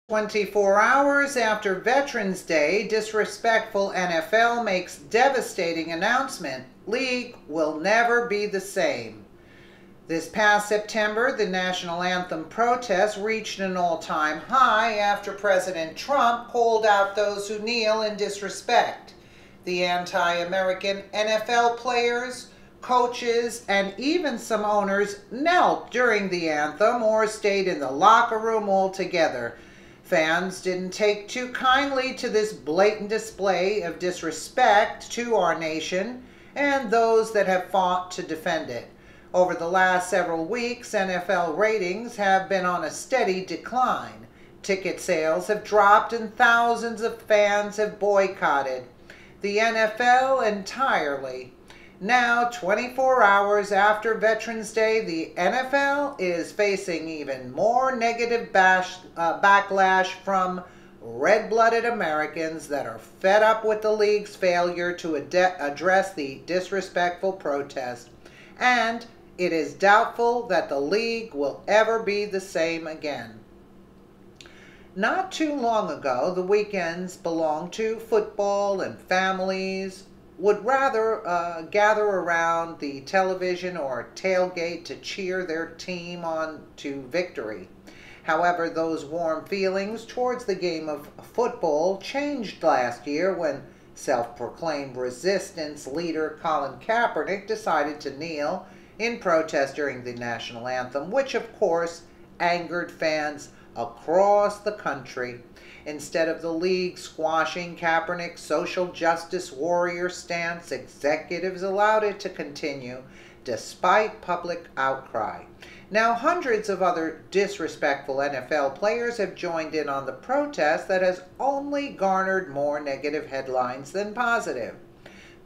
24 hours after Veterans Day, disrespectful NFL makes devastating announcement. League will never be the same. This past September, the national anthem protest reached an all-time high after President Trump called out those who kneel in disrespect. The anti-American NFL players, coaches, and even some owners knelt during the anthem or stayed in the locker room altogether. Fans didn't take too kindly to this blatant display of disrespect to our nation and those that have fought to defend it. Over the last several weeks, NFL ratings have been on a steady decline. Ticket sales have dropped and thousands of fans have boycotted the NFL entirely. Now, 24 hours after Veterans Day, the NFL is facing even more negative backlash from red-blooded Americans that are fed up with the league's failure to address the disrespectful protest. And it is doubtful that the league will ever be the same again. Not too long ago, the weekends belonged to football, and families would rather gather around the television or tailgate to cheer their team on to victory. However, those warm feelings towards the game of football changed last year when self-proclaimed resistance leader Colin Kaepernick decided to kneel in protest during the national anthem, which of course angered fans across the country. Instead of the league squashing Kaepernick's social justice warrior stance, executives allowed it to continue despite public outcry. Now, hundreds of other disrespectful NFL players have joined in on the protest that has only garnered more negative headlines than positive.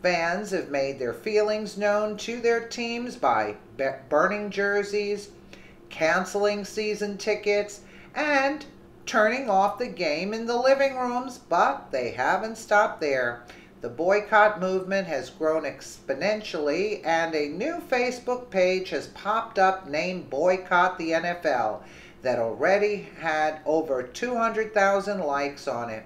Fans have made their feelings known to their teams by burning jerseys, canceling season tickets, and turning off the game in the living rooms, but they haven't stopped there. The boycott movement has grown exponentially, and a new Facebook page has popped up named Boycott the NFL that already had over 200,000 likes on it.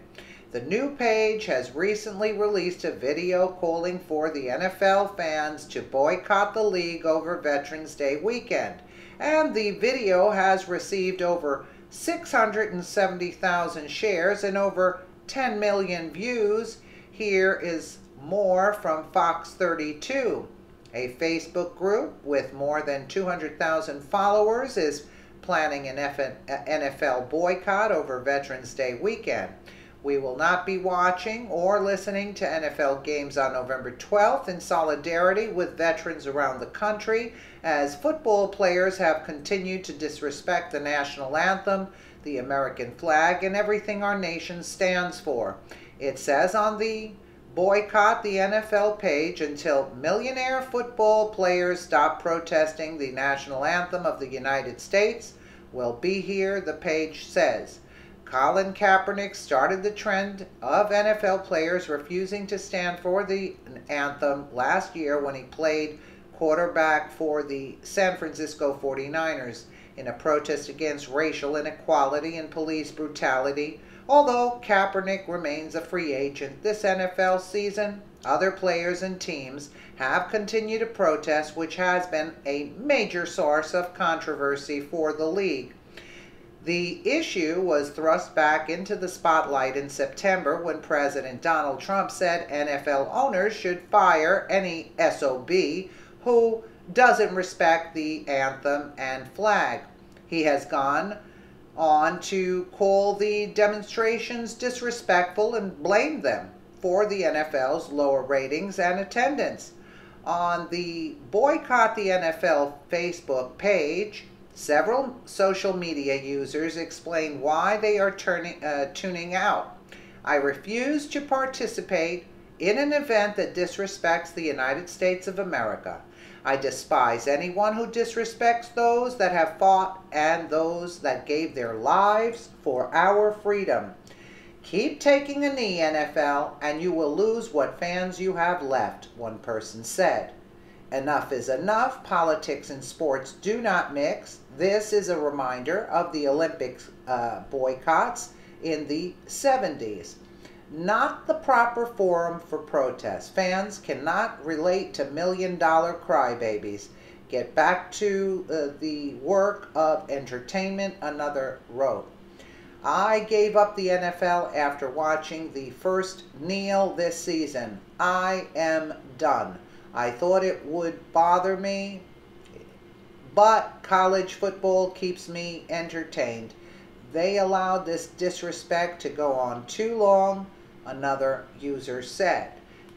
The new page has recently released a video calling for the NFL fans to boycott the league over Veterans Day weekend, and the video has received over 670,000 shares and over 10 million views. Here is more from Fox 32. A Facebook group with more than 200,000 followers is planning an NFL boycott over Veterans Day weekend. We will not be watching or listening to NFL games on November 12th in solidarity with veterans around the country, as football players have continued to disrespect the national anthem, the American flag, and everything our nation stands for. It says on the Boycott the NFL page, until millionaire football players stop protesting the national anthem of the United States, we'll be here, the page says. Colin Kaepernick started the trend of NFL players refusing to stand for the anthem last year when he played quarterback for the San Francisco 49ers in a protest against racial inequality and police brutality. Although Kaepernick remains a free agent this NFL season, other players and teams have continued to protest, which has been a major source of controversy for the league. The issue was thrust back into the spotlight in September when President Donald Trump said NFL owners should fire any SOB who doesn't respect the anthem and flag. He has gone on to call the demonstrations disrespectful and blame them for the NFL's lower ratings and attendance. On the Boycott the NFL Facebook page, several social media users explain why they are tuning out. I refuse to participate in an event that disrespects the United States of America. I despise anyone who disrespects those that have fought and those that gave their lives for our freedom. Keep taking a knee, NFL, and you will lose what fans you have left, one person said. Enough is enough. Politics and sports do not mix. This is a reminder of the Olympics boycotts in the 70s. Not the proper forum for protest. Fans cannot relate to million-dollar crybabies. Get back to the work of entertainment, another wrote. I gave up the NFL after watching the first kneel this season. I am done. I thought it would bother me, but college football keeps me entertained. They allowed this disrespect to go on too long, another user said.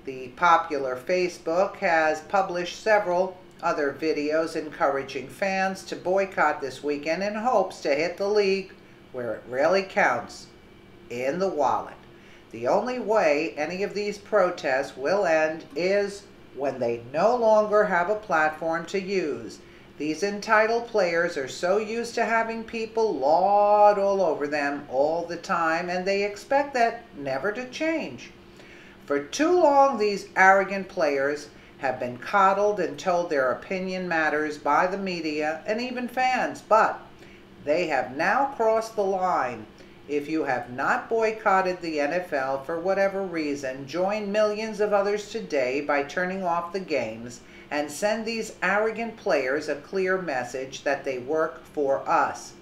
The popular Facebook has published several other videos encouraging fans to boycott this weekend in hopes to hit the league where it really counts, in the wallet. The only way any of these protests will end is when they no longer have a platform to use. These entitled players are so used to having people laud all over them all the time, and they expect that never to change. For too long, these arrogant players have been coddled and told their opinion matters by the media and even fans, but they have now crossed the line. If you have not boycotted the NFL for whatever reason, join millions of others today by turning off the games and send these arrogant players a clear message that they work for us.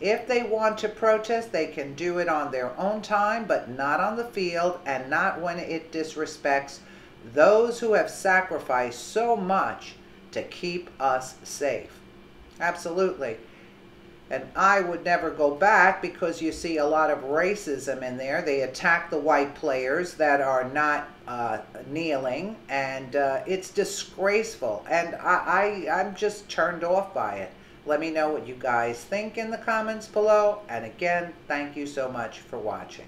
If they want to protest, they can do it on their own time, but not on the field and not when it disrespects those who have sacrificed so much to keep us safe. Absolutely. And I would never go back because you see a lot of racism in there. They attack the white players that are not kneeling, and it's disgraceful. And I'm just turned off by it. Let me know what you guys think in the comments below. And again, thank you so much for watching.